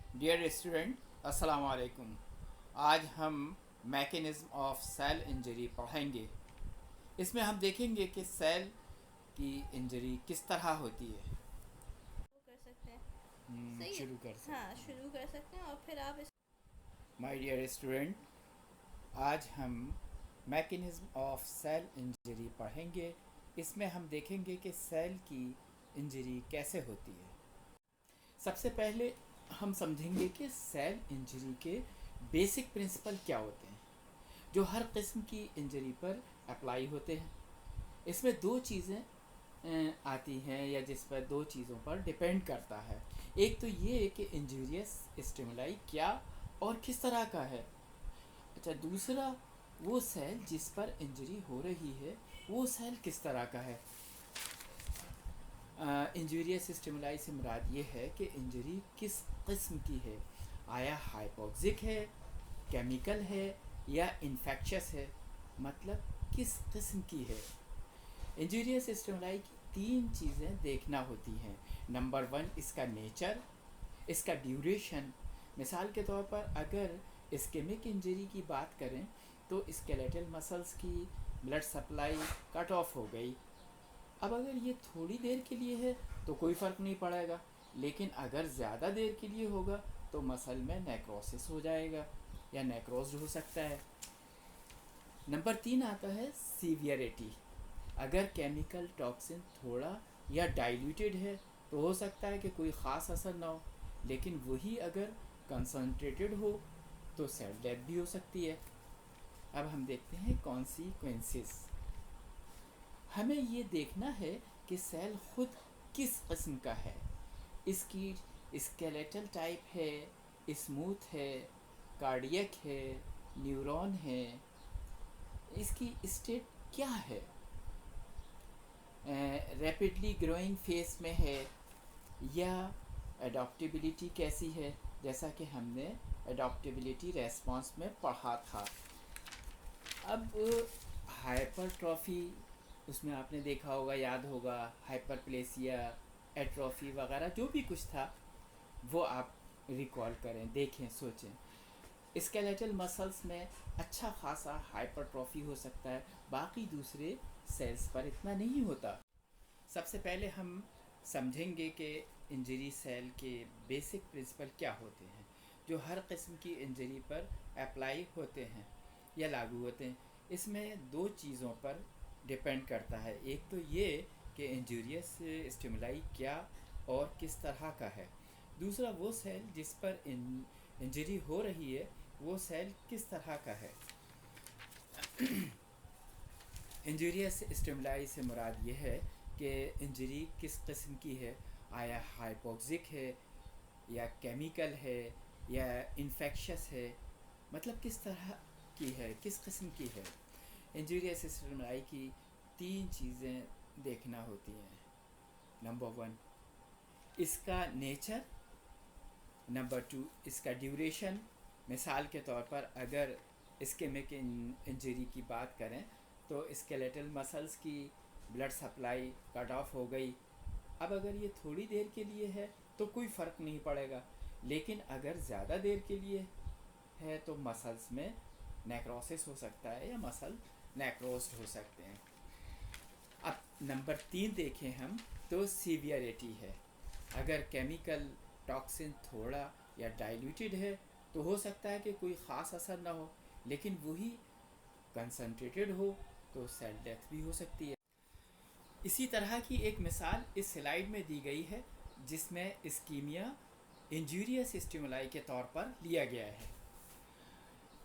Dear student, السلام علیکم۔ آج ہم میکینزم آف سیل انجری پڑھیں گے۔ اس میں ہم دیکھیں گے کہ سیل کی انجری کس طرح ہوتی ہے۔ کر سکتے ہیں، صحیح ہے۔ شروع کر سکتے ہاں، ہیں۔ شروع کر سکتے ہیں اور پھر آپ اس مائی ڈیئر اسٹوڈنٹ، آج ہم میکینزم آف سیل انجری پڑھیں گے۔ اس میں ہم دیکھیں گے کہ سیل کی انجری کیسے ہوتی ہے۔ سب سے پہلے ہم سمجھیں گے کہ سیل انجری کے بیسک پرنسپل کیا ہوتے ہیں جو ہر قسم کی انجری پر اپلائی ہوتے ہیں۔ اس میں دو چیزیں آتی ہیں یا جس پر دو چیزوں پر ڈپینڈ کرتا ہے۔ ایک تو یہ کہ انجوریس اسٹیمولائی کیا اور کس طرح کا ہے۔ اچھا، دوسرا وہ سیل جس پر انجری ہو رہی ہے وہ سیل کس طرح کا ہے۔ انجوریس اسٹیمولائی سے مراد یہ ہے کہ انجری کس قسم کی ہے، آیا ہائپوکسک ہے، کیمیکل ہے یا انفیکشس ہے، مطلب کس قسم کی ہے۔ انجوریس اسٹیمولائی کی تین چیزیں دیکھنا ہوتی ہیں۔ نمبر 1، اس کا نیچر، اس کا ڈیوریشن۔ مثال کے طور پر اگر اسکیمک انجری کی بات کریں تو اسکیلیٹل مسلز کی بلڈ سپلائی کٹ آف ہو گئی۔ اب اگر یہ تھوڑی دیر کے لیے ہے تو کوئی فرق نہیں پڑے گا، لیکن اگر زیادہ دیر کے لیے ہوگا تو مسل میں نیکروسس ہو جائے گا یا نیکروزڈ ہو سکتا ہے۔ نمبر 3 آتا ہے سیویریٹی۔ اگر کیمیکل ٹاکسن تھوڑا یا ڈائلیوٹیڈ ہے تو ہو سکتا ہے کہ کوئی خاص اثر نہ ہو، لیکن وہی اگر کنسنٹریٹڈ ہو تو سیل ڈیتھ بھی ہو سکتی ہے۔ اب ہم دیکھتے ہیں کانسیکوینسز۔ ہمیں یہ دیکھنا ہے کہ سیل خود کس قسم کا ہے، اس کی اسکیلیٹل ٹائپ ہے، اسموتھ ہے، کارڈیک ہے، نیورون ہے، اس کی اسٹیٹ کیا ہے، ریپڈلی گروئنگ فیس میں ہے یا اڈاپٹیبلٹی کیسی ہے، جیسا کہ ہم نے اڈاپٹیبلٹی ریسپانس میں پڑھا تھا۔ اب ہائپر ٹرافی، اس میں آپ نے دیکھا ہوگا، یاد ہوگا، ہائپر پلیسیا، ایٹروفی وغیرہ جو بھی کچھ تھا وہ آپ ریکال کریں، دیکھیں، سوچیں۔ اسکیلیٹل مسلس میں اچھا خاصا ہائپر ٹرافی ہو سکتا ہے، باقی دوسرے سیلز پر اتنا نہیں ہوتا۔ سب سے پہلے ہم سمجھیں گے کہ انجری سیل کے بیسک پرنسپل کیا ہوتے ہیں جو ہر قسم کی انجری پر اپلائی ہوتے ہیں یا لاگو ہوتے ہیں۔ اس میں دو چیزوں پر ڈپینڈ کرتا ہے۔ ایک تو یہ کہ انجوریس اسٹیمولائی کیا اور کس طرح کا ہے، دوسرا وہ سیل جس پر انجری ہو رہی ہے وہ سیل کس طرح کا ہے۔ انجوریس اسٹیمولائی سے مراد یہ ہے کہ انجری کس قسم کی ہے، آیا ہائپوکسک ہے یا کیمیکل ہے یا انفیکشس ہے، مطلب کس طرح کی ہے، کس قسم کی ہے۔ انجوریس اسٹیمولائی کی تین چیزیں دیکھنا ہوتی ہیں۔ نمبر 1، اس کا نیچر۔ نمبر 2، اس کا ڈیوریشن۔ مثال کے طور پر اگر اسکیمک انجری کی بات کریں تو اسکیلیٹل مسلز کی بلڈ سپلائی کٹ آف ہو گئی۔ اب اگر یہ تھوڑی دیر کے لیے ہے تو کوئی فرق نہیں پڑے گا، لیکن اگر زیادہ دیر کے لیے ہے تو مسلز میں نیکروسس ہو سکتا ہے یا مسل نیکروزڈ ہو سکتے ہیں۔ اب نمبر 3 دیکھیں ہم تو سیویریٹی ہے۔ اگر کیمیکل ٹاکسن تھوڑا یا ڈائلیوٹیڈ ہے تو ہو سکتا ہے کہ کوئی خاص اثر نہ ہو، لیکن وہی کنسنٹریٹڈ ہو تو سیل ڈیتھ بھی ہو سکتی ہے۔ اسی طرح کی ایک مثال اس سلائیڈ میں دی گئی ہے جس میں اسکیمیا انجوریس اسٹیمولائی کے طور پر لیا گیا ہے۔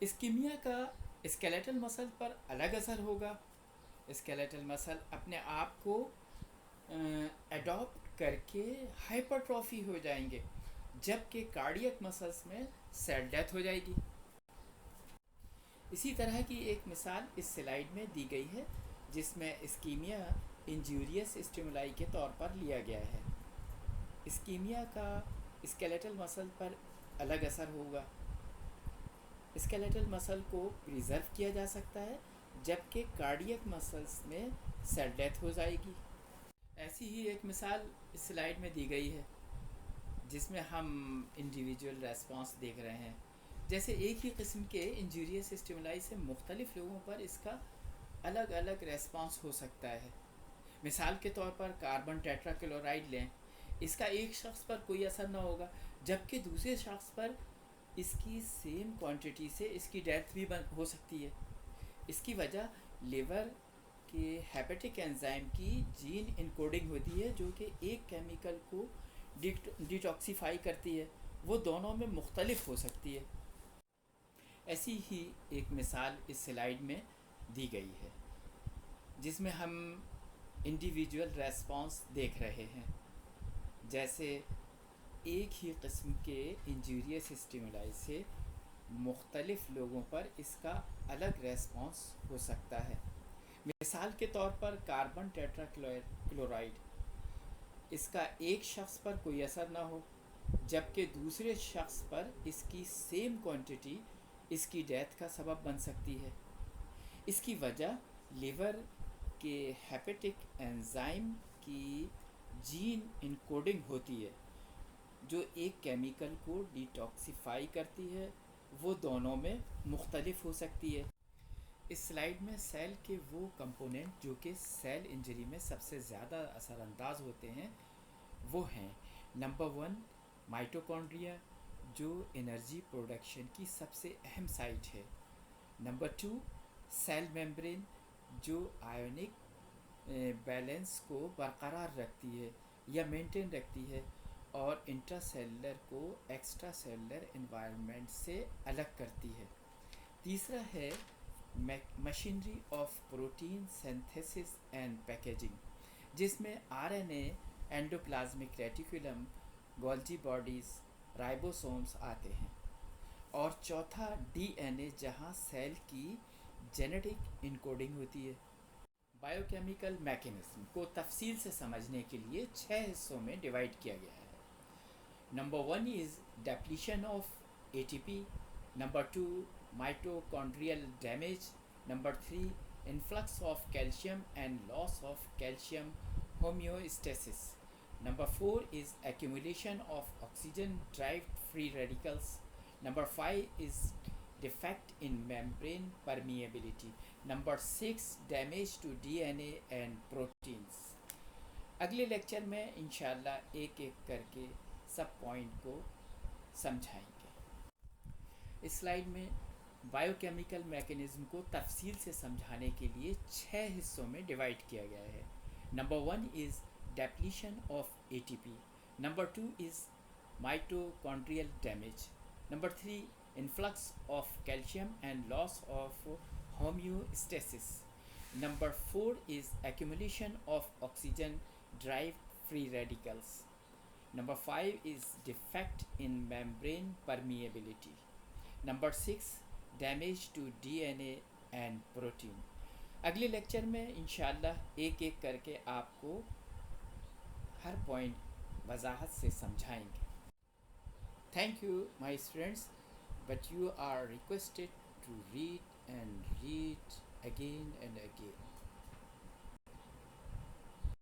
اسکیمیا کا اسکیلیٹل مسل پر الگ اثر ہوگا۔ اسکیلیٹل مسل اپنے آپ کو اڈاپٹ کر کے ہائپر ٹرافی ہو جائیں گے، جبکہ کارڈیک مسلس میں سیل ڈیتھ ہو جائے گی۔ اسی طرح کی ایک مثال اس سلائیڈ میں دی گئی ہے جس میں اسکیمیا انجوریس اسٹیمولائی کے طور پر لیا گیا ہے۔ اسکیمیا کا اسکیلیٹل مسل پر الگ اثر ہوگا۔ اسکیلیٹل مسل کو پریزرو کیا جا سکتا ہے، جبکہ کارڈیک مسلس میں سیل ڈیتھ ہو جائے گی۔ ایسی ہی ایک مثال اس سلائیڈ میں دی گئی ہے جس میں ہم انڈیویجول ریسپانس دیکھ رہے ہیں. جیسے ایک ہی قسم کے انجوریس اسٹیمولائی سے مختلف لوگوں پر اس کا الگ الگ ریسپانس ہو سکتا ہے. مثال کے طور پر کاربن ٹیٹرا کلورائڈ لیں. اس کا ایک شخص پر کوئی اثر نہ ہوگا جبکہ دوسرے شخص پر اس کی سیم کوانٹٹی سے اس کی ڈیتھ بھی ہو سکتی ہے. اس کی وجہ لیور کے ہیپیٹک انزائم کی جین انکوڈنگ ہوتی ہے جو کہ ایک کیمیکل کو ڈیٹاکسیفائی کرتی ہے. وہ دونوں میں مختلف ہو سکتی ہے. ایسی ہی ایک مثال اس سلائیڈ میں دی گئی ہے جس میں ہم انڈیویجول ریسپانس دیکھ رہے ہیں. جیسے ایک ہی قسم کے انجوریس اسٹیمولائی سے مختلف لوگوں پر اس کا الگ ریسپانس ہو سکتا ہے. مثال کے طور پر کاربن ٹیٹرا کلورائڈ. اس کا ایک شخص پر کوئی اثر نہ ہو جبکہ دوسرے شخص پر اس کی سیم کوانٹٹی اس کی ڈیتھ کا سبب بن سکتی ہے. اس کی وجہ لیور کے ہیپیٹک انزائم کی جین انکوڈنگ ہوتی ہے جو ایک کیمیکل کو ڈیٹاکسیفائی کرتی ہے. وہ دونوں میں مختلف ہو سکتی ہے. اس سلائیڈ میں سیل کے وہ کمپوننٹ جو کہ سیل انجری میں سب سے زیادہ اثر انداز ہوتے ہیں وہ ہیں: نمبر 1 مائٹوکونڈریا جو انرجی پروڈکشن کی سب سے اہم سائٹ ہے. نمبر 2 سیل میمبرین جو آیونک بیلنس کو برقرار رکھتی ہے یا مینٹین رکھتی ہے اور انٹرا سیلولر کو ایکسٹرا سیلولر انوائرمنٹ سے الگ کرتی ہے. تیسرا ہے machinery of protein synthesis and packaging جس میں R N A, endoplasmic reticulum, Golgi bodies, ribosomes آتے ہیں. اور چوتھا ڈی این اے جہاں سیل کی جینیٹک انکوڈنگ ہوتی ہے. بائیو کیمیکل میکینزم کو تفصیل سے سمجھنے کے لیے 6 حصوں میں ڈیوائڈ کیا گیا ہے. Number 1 is depletion of A T P. Number 2 mitochondrial damage. Number 3 influx of calcium and loss of calcium homeostasis. Number 4 is accumulation of oxygen derived free radicals. Number 5 is defect in membrane permeability. Number 6 damage to DNA and proteins. اگلے لیکچر میں انشاءاللہ ایک ایک کر کے سب point کو سمجھائیں گے. اس سلائیڈ میں بائیو کیمیکل میکینزم کو تفصیل سے سمجھانے کے لیے 6 حصوں میں ڈیوائڈ کیا گیا ہے. Number 1 is depletion of A T P. Number 2 is mitochondrial damage. Number 3 influx of calcium and loss of homeostasis. Number 4 is accumulation of oxygen derived free radicals. Number 5 is defect in membrane permeability. Number 6 damage to D N A and protein. اگلے لیکچر میں انشاءاللہ ایک ایک کر کے آپ کو ہر پوائنٹ وضاحت سے سمجھائیں گے. Thank you my students, but you are requested to read and read again and again.